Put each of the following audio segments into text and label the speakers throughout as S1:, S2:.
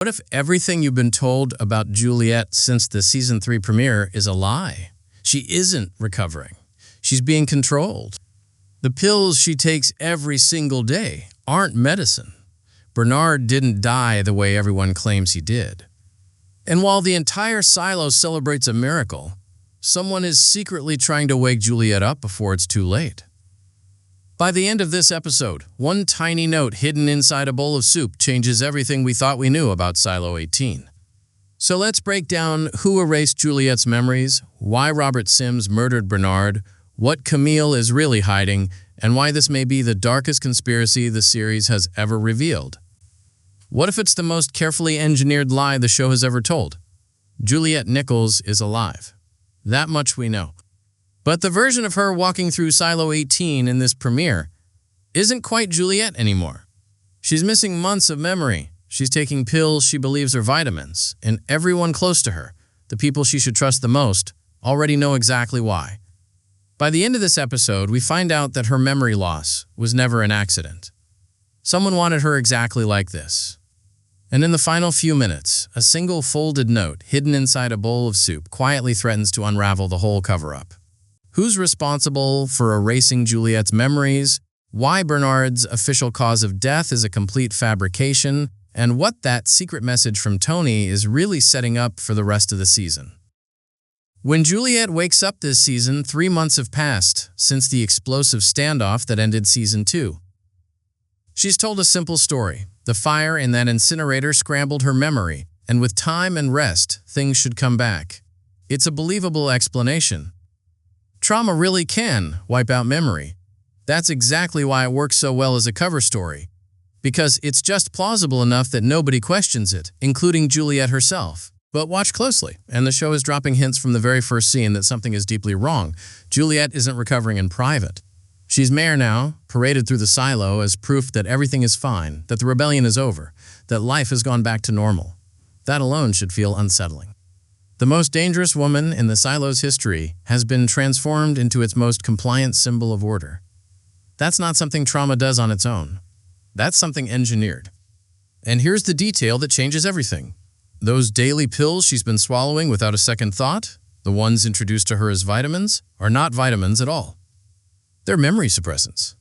S1: What if everything you've been told about Juliette since the season 3 premiere is a lie? She isn't recovering. She's being controlled. The pills she takes every single day aren't medicine. Bernard didn't die the way everyone claims he did. And while the entire silo celebrates a miracle, someone is secretly trying to wake Juliette up before it's too late. By the end of this episode, one tiny note hidden inside a bowl of soup changes everything we thought we knew about Silo 18. So let's break down who erased Juliette's memories, why Robert Sims murdered Bernard, what Camille is really hiding, and why this may be the darkest conspiracy the series has ever revealed. What if it's the most carefully engineered lie the show has ever told? Juliette Nichols is alive. That much we know. But the version of her walking through Silo 18 in this premiere isn't quite Juliette anymore. She's missing months of memory. She's taking pills she believes are vitamins, and everyone close to her, the people she should trust the most, already know exactly why. By the end of this episode, we find out that her memory loss was never an accident. Someone wanted her exactly like this. And in the final few minutes, a single folded note hidden inside a bowl of soup quietly threatens to unravel the whole cover-up. Who's responsible for erasing Juliette's memories, why Bernard's official cause of death is a complete fabrication, and what that secret message from Tony is really setting up for the rest of the season. When Juliette wakes up this season, 3 months have passed since the explosive standoff that ended season 2. She's told a simple story. The fire in that incinerator scrambled her memory, and with time and rest, things should come back. It's a believable explanation. Trauma really can wipe out memory. That's exactly why it works so well as a cover story. Because it's just plausible enough that nobody questions it, including Juliette herself. But watch closely, and the show is dropping hints from the very first scene that something is deeply wrong. Juliette isn't recovering in private. She's mayor now, paraded through the silo as proof that everything is fine, that the rebellion is over, that life has gone back to normal. That alone should feel unsettling. The most dangerous woman in the silo's history has been transformed into its most compliant symbol of order. That's not something trauma does on its own. That's something engineered. And here's the detail that changes everything. Those daily pills she's been swallowing without a second thought, the ones introduced to her as vitamins, are not vitamins at all. They're memory suppressants.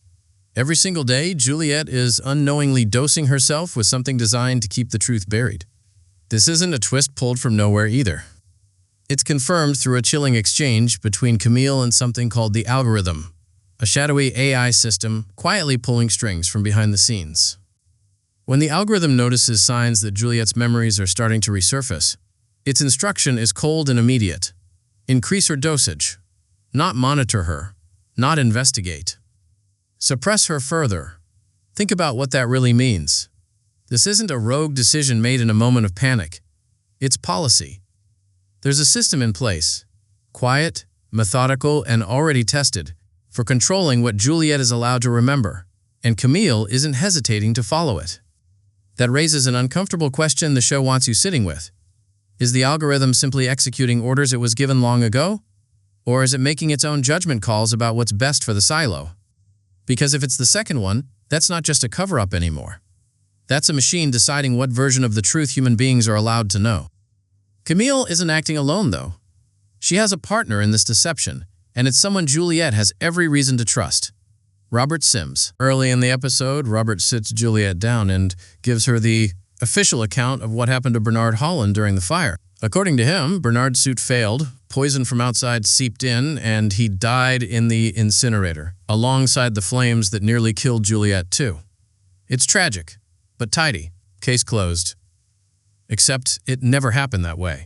S1: Every single day, Juliette is unknowingly dosing herself with something designed to keep the truth buried. This isn't a twist pulled from nowhere either. It's confirmed through a chilling exchange between Camille and something called the algorithm, a shadowy AI system quietly pulling strings from behind the scenes. When the algorithm notices signs that Juliette's memories are starting to resurface, its instruction is cold and immediate. Increase her dosage, not monitor her, not investigate. Suppress her further. Think about what that really means. This isn't a rogue decision made in a moment of panic. It's policy. There's a system in place, quiet, methodical, and already tested, for controlling what Juliette is allowed to remember, and Camille isn't hesitating to follow it. That raises an uncomfortable question the show wants you sitting with. Is the algorithm simply executing orders it was given long ago? Or is it making its own judgment calls about what's best for the silo? Because if it's the second one, that's not just a cover-up anymore. That's a machine deciding what version of the truth human beings are allowed to know. Camille isn't acting alone, though. She has a partner in this deception, and it's someone Juliette has every reason to trust. Robert Sims. Early in the episode, Robert sits Juliette down and gives her the official account of what happened to Bernard Holland during the fire. According to him, Bernard's suit failed, poison from outside seeped in, and he died in the incinerator, alongside the flames that nearly killed Juliette too. It's tragic, but tidy. Case closed. Except it never happened that way.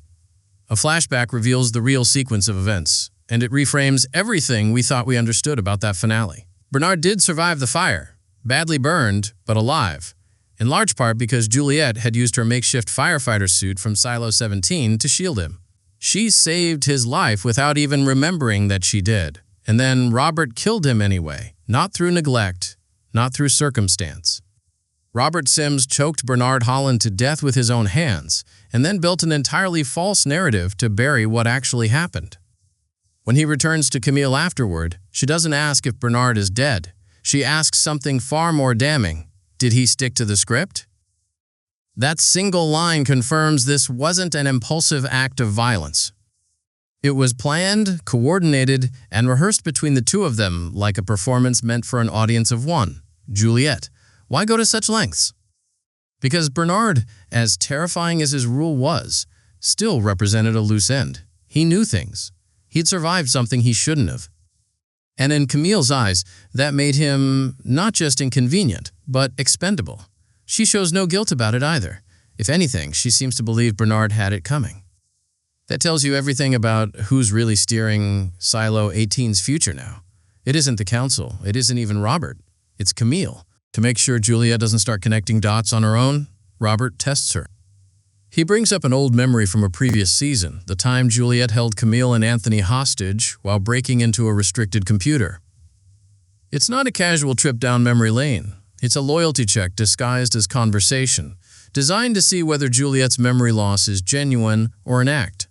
S1: A flashback reveals the real sequence of events, and it reframes everything we thought we understood about that finale. Bernard did survive the fire, badly burned, but alive, in large part because Juliette had used her makeshift firefighter suit from Silo 17 to shield him. She saved his life without even remembering that she did, and then Robert killed him anyway, not through neglect, not through circumstance. Robert Sims choked Bernard Holland to death with his own hands, and then built an entirely false narrative to bury what actually happened. When he returns to Camille afterward, she doesn't ask if Bernard is dead. She asks something far more damning. Did he stick to the script? That single line confirms this wasn't an impulsive act of violence. It was planned, coordinated, and rehearsed between the two of them like a performance meant for an audience of one. Juliette. Why go to such lengths? Because Bernard, as terrifying as his rule was, still represented a loose end. He knew things. He'd survived something he shouldn't have. And in Camille's eyes, that made him not just inconvenient, but expendable. She shows no guilt about it either. If anything, she seems to believe Bernard had it coming. That tells you everything about who's really steering Silo 18's future now. It isn't the council. It isn't even Robert. It's Camille. To make sure Juliette doesn't start connecting dots on her own, Robert tests her. He brings up an old memory from a previous season, the time Juliette held Camille and Anthony hostage while breaking into a restricted computer. It's not a casual trip down memory lane. It's a loyalty check disguised as conversation, designed to see whether Juliette's memory loss is genuine or an act.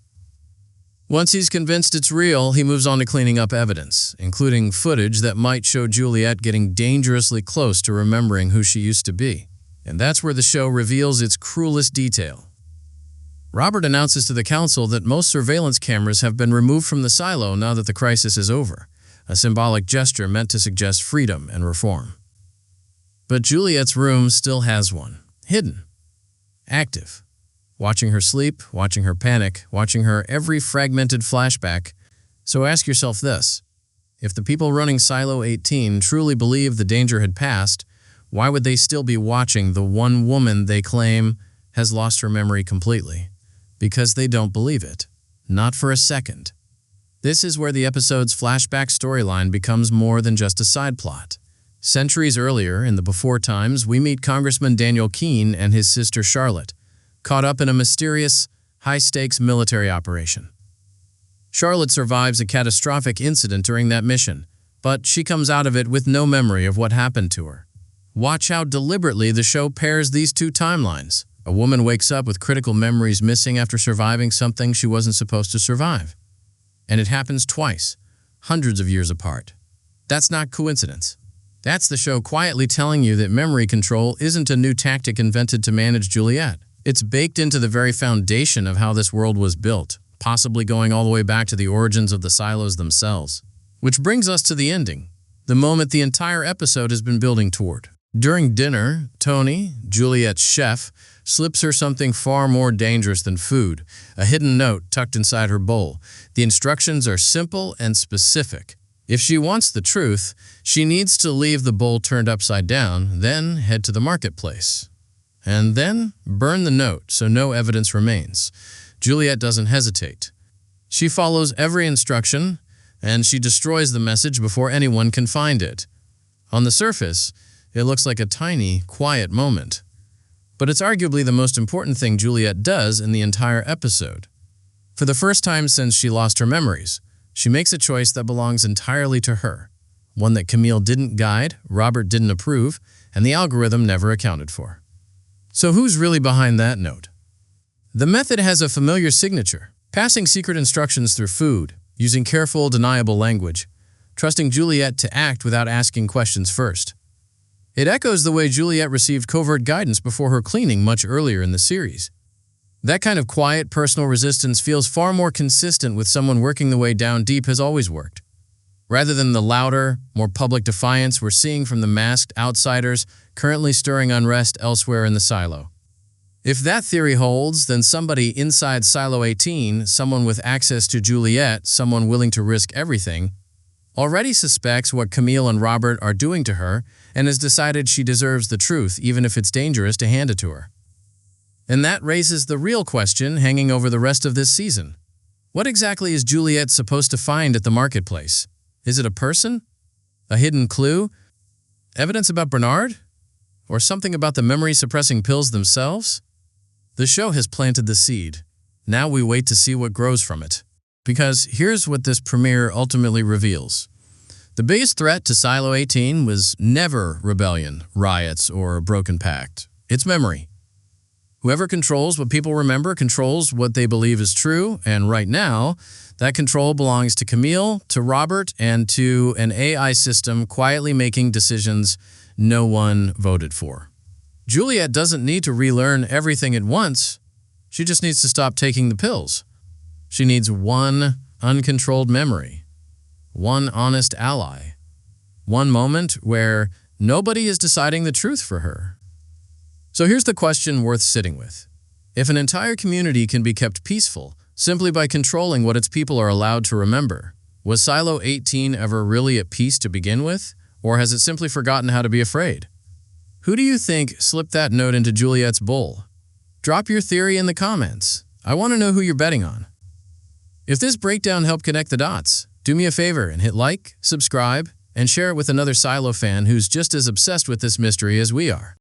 S1: Once he's convinced it's real, he moves on to cleaning up evidence, including footage that might show Juliette getting dangerously close to remembering who she used to be. And that's where the show reveals its cruelest detail. Robert announces to the council that most surveillance cameras have been removed from the silo now that the crisis is over, a symbolic gesture meant to suggest freedom and reform. But Juliette's room still has one, hidden, active. Watching her sleep, watching her panic, watching her every fragmented flashback. So ask yourself this. If the people running Silo 18 truly believed the danger had passed, why would they still be watching the one woman they claim has lost her memory completely? Because they don't believe it. Not for a second. This is where the episode's flashback storyline becomes more than just a side plot. Centuries earlier, in the before times, we meet Congressman Daniel Keene and his sister Charlotte, caught up in a mysterious, high-stakes military operation. Charlotte survives a catastrophic incident during that mission, but she comes out of it with no memory of what happened to her. Watch how deliberately the show pairs these two timelines. A woman wakes up with critical memories missing after surviving something she wasn't supposed to survive. And it happens twice, hundreds of years apart. That's not coincidence. That's the show quietly telling you that memory control isn't a new tactic invented to manage Juliette. It's baked into the very foundation of how this world was built, possibly going all the way back to the origins of the silos themselves. Which brings us to the ending, the moment the entire episode has been building toward. During dinner, Tony, Juliette's chef, slips her something far more dangerous than food, a hidden note tucked inside her bowl. The instructions are simple and specific. If she wants the truth, she needs to leave the bowl turned upside down, then head to the marketplace. And then burn the note so no evidence remains. Juliette doesn't hesitate. She follows every instruction, and she destroys the message before anyone can find it. On the surface, it looks like a tiny, quiet moment. But it's arguably the most important thing Juliette does in the entire episode. For the first time since she lost her memories, she makes a choice that belongs entirely to her. One that Camille didn't guide, Robert didn't approve, and the algorithm never accounted for. So who's really behind that note? The method has a familiar signature, passing secret instructions through food, using careful, deniable language, trusting Juliette to act without asking questions first. It echoes the way Juliette received covert guidance before her cleaning much earlier in the series. That kind of quiet, personal resistance feels far more consistent with someone working the way down deep has always worked. Rather than the louder, more public defiance we're seeing from the masked outsiders currently stirring unrest elsewhere in the silo. If that theory holds, then somebody inside Silo 18, someone with access to Juliette, someone willing to risk everything, already suspects what Camille and Robert are doing to her and has decided she deserves the truth even if it's dangerous to hand it to her. And that raises the real question hanging over the rest of this season. What exactly is Juliette supposed to find at the marketplace? Is it a person? A hidden clue? Evidence about Bernard? Or something about the memory-suppressing pills themselves? The show has planted the seed. Now we wait to see what grows from it. Because here's what this premiere ultimately reveals. The biggest threat to Silo 18 was never rebellion, riots, or a broken pact. It's memory. Whoever controls what people remember controls what they believe is true, and right now, that control belongs to Camille, to Robert, and to an AI system quietly making decisions no one voted for. Juliette doesn't need to relearn everything at once. She just needs to stop taking the pills. She needs one uncontrolled memory, one honest ally, one moment where nobody is deciding the truth for her. So here's the question worth sitting with. If an entire community can be kept peaceful simply by controlling what its people are allowed to remember, was Silo 18 ever really at peace to begin with, or has it simply forgotten how to be afraid? Who do you think slipped that note into Juliette's bowl? Drop your theory in the comments. I want to know who you're betting on. If this breakdown helped connect the dots, do me a favor and hit like, subscribe, and share it with another Silo fan who's just as obsessed with this mystery as we are.